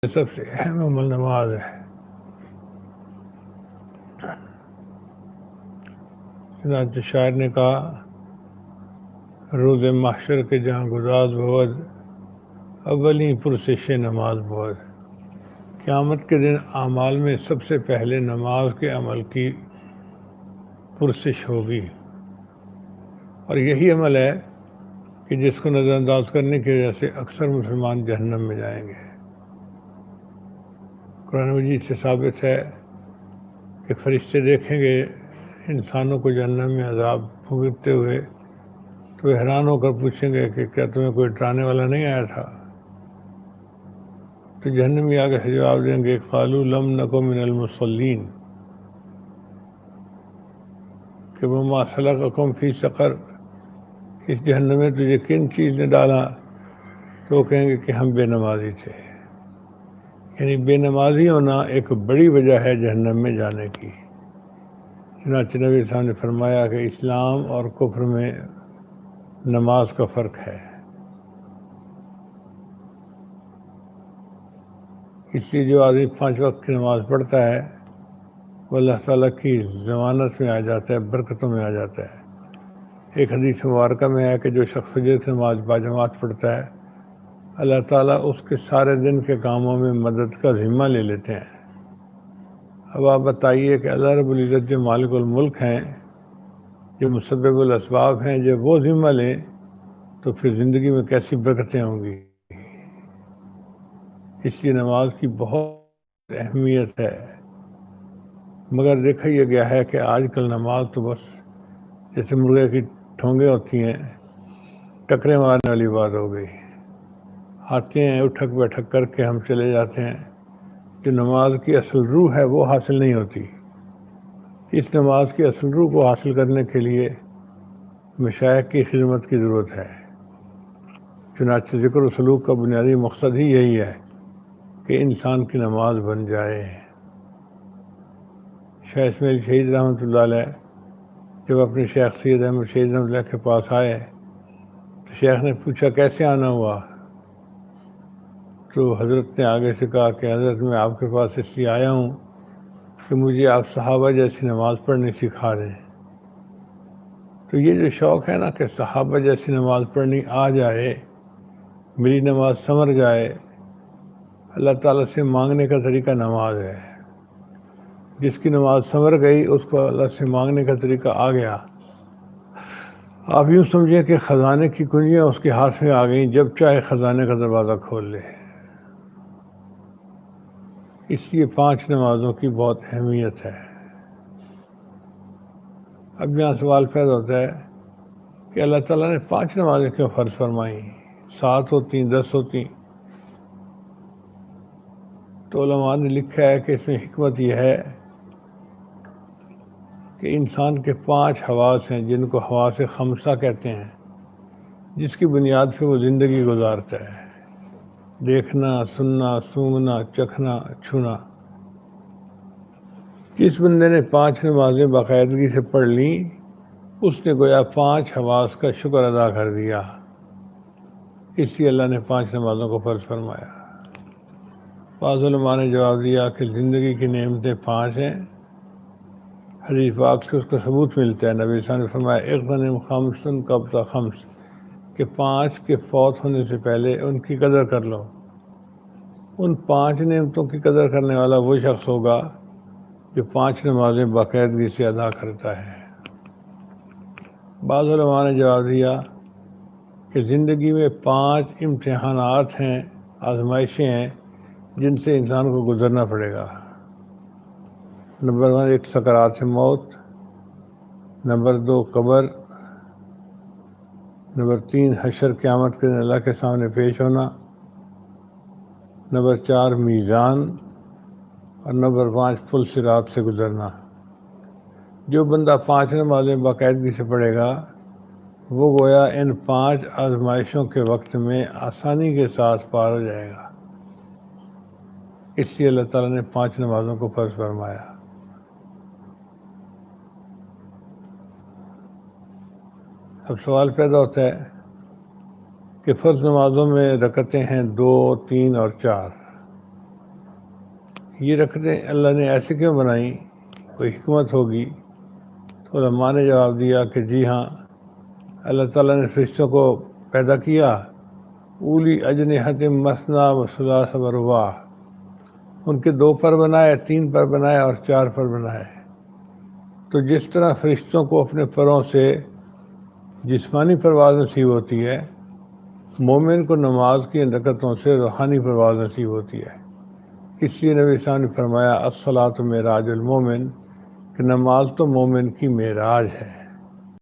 سب سے اہم عمل نماز ہے۔ چنانچہ شاعر نے کہا، روز محشر کے جہاں گزاز بود، اولیں پرسش نماز بود۔ قیامت کے دن اعمال میں سب سے پہلے نماز کے عمل کی پرسش ہوگی، اور یہی عمل ہے کہ جس کو نظر انداز کرنے کی وجہ سے اکثر مسلمان جہنم میں جائیں گے۔ قرآن مجید سے ثابت ہے کہ فرشتے دیکھیں گے انسانوں کو جہنم میں عذاب بھگتتے ہوئے تو حیران ہو کر پوچھیں گے کہ کیا تمہیں کوئی ڈرانے والا نہیں آیا تھا؟ تو جہنمی آگے سے جواب دیں گے، قالوا لم نک من المصلین، کہ وما سلککم فی سقر، اس جہنم میں تجھے کن چیز نے ڈالا؟ تو وہ کہیں گے کہ ہم بے نمازی تھے۔ یعنی بے نمازی ہونا ایک بڑی وجہ ہے جہنم میں جانے کی۔ چنانچہ نبی صاحب نے فرمایا کہ اسلام اور کفر میں نماز کا فرق ہے۔ اس لیے جو آدمی 5 وقت کی نماز پڑھتا ہے وہ اللہ تعالیٰ کی ضمانت میں آ جاتا ہے، برکتوں میں آ جاتا ہے۔ ایک حدیث مبارکہ میں ہے کہ جو شخص فجر کی نماز باجماعت پڑھتا ہے، اللہ تعالیٰ اس کے سارے دن کے کاموں میں مدد کا ذمہ لے لیتے ہیں۔ اب آپ بتائیے کہ اللہ رب العزت جو مالک الملک ہیں، جو مسبب الاسباب ہیں، جب وہ ذمہ لیں تو پھر زندگی میں کیسی برکتیں ہوں گی۔ اس لیے نماز کی بہت اہمیت ہے، مگر دیکھا یہ گیا ہے کہ آج کل نماز تو بس جیسے مرغے کی ٹھونگیں ہوتی ہیں، ٹکرے مارنے والی بات ہو گئی۔ آتے ہیں اٹھک بیٹھک کر کے ہم چلے جاتے ہیں، جو نماز کی اصل روح ہے وہ حاصل نہیں ہوتی۔ اس نماز کی اصل روح کو حاصل کرنے کے لیے مشائخ کی خدمت کی ضرورت ہے۔ چنانچہ ذکر و سلوک کا بنیادی مقصد ہی یہی ہے کہ انسان کی نماز بن جائے۔ شاہ اسماعیل شہید رحمۃ اللہ علیہ جب اپنے شیخ سید احمد شہید رحمۃ اللہ کے پاس آئے تو شیخ نے پوچھا کیسے آنا ہوا؟ تو حضرت نے آگے سے کہا کہ حضرت میں آپ کے پاس اس لیے آیا ہوں کہ مجھے آپ صحابہ جیسی نماز پڑھنی سکھا دیں۔ تو یہ جو شوق ہے نا کہ صحابہ جیسی نماز پڑھنی آ جائے، میری نماز سمر جائے، اللہ تعالیٰ سے مانگنے کا طریقہ نماز ہے۔ جس کی نماز سمر گئی اس کو اللہ سے مانگنے کا طریقہ آ گیا۔ آپ یوں سمجھیں کہ خزانے کی کنجیاں اس کے ہاتھ میں آ گئیں، جب چاہے خزانے کا دروازہ کھول لے۔ اس لیے 5 نمازوں کی بہت اہمیت ہے۔ اب یہاں سوال پیدا ہوتا ہے کہ اللہ تعالیٰ نے 5 نمازیں کیوں فرض فرمائیں؟ 7 ہوتی، 10 ہوتی؟ تو علماء نے لکھا ہے کہ اس میں حکمت یہ ہے کہ انسان کے 5 حواس ہیں جن کو حواس خمسہ کہتے ہیں، جس کی بنیاد پہ وہ زندگی گزارتا ہے۔ دیکھنا، سننا، سونگھنا، چکھنا، چھونا۔ جس بندے نے 5 نمازیں باقاعدگی سے پڑھ لیں اس نے گویا 5 حواس کا شکر ادا کر دیا۔ اس لیے اللہ نے 5 نمازوں کو فرض فرمایا۔ بعض علماء نے جواب دیا کہ زندگی کی نعمتیں 5 ہیں۔ حدیث پاک سے اس کا ثبوت ملتا ہے۔ نبی صلی اللہ علیہ وسلم نے فرمایا اغتنم خمسن قبل خمس، کہ 5 کے فوت ہونے سے پہلے ان کی قدر کر لو۔ ان 5 نعمتوں کی قدر کرنے والا وہ شخص ہوگا جو 5 نمازیں باقاعدگی سے ادا کرتا ہے۔ بعض علماء نے جواب دیا کہ زندگی میں 5 امتحانات ہیں، آزمائشیں ہیں جن سے انسان کو گزرنا پڑے گا۔ نمبر 1 ایک سکرات موت، نمبر 2 قبر، نمبر 3 حشر قیامت کے دن اللہ کے سامنے پیش ہونا، نمبر 4 میزان، اور نمبر 5 پل صراط سے گزرنا۔ جو بندہ 5 نمازیں باقاعدگی سے پڑھے گا وہ گویا ان 5 آزمائشوں کے وقت میں آسانی کے ساتھ پار ہو جائے گا۔ اس لیے اللہ تعالیٰ نے 5 نمازوں کو فرض فرمایا۔ اب سوال پیدا ہوتا ہے کہ فرض نمازوں میں رکعتیں ہیں 2، 3 اور 4۔ یہ رکھتے اللہ نے ایسے کیوں بنائی، کوئی حکمت ہوگی؟ تو علماء نے جواب دیا کہ جی ہاں، اللہ تعالیٰ نے فرشتوں کو پیدا کیا اولی اجنحت مثنی و ثلاث و رباع، ان کے 2 پر بنائے، 3 پر بنائے اور 4 پر بنائے۔ تو جس طرح فرشتوں کو اپنے پروں سے جسمانی پرواز نصیب ہوتی ہے، مومن کو نماز کی ان رکعتوں سے روحانی پرواز نصیب ہوتی ہے۔ اس لیے نبی صاحب نے فرمایا الصلاۃ معراج المومن، کہ نماز تو مومن کی معراج ہے۔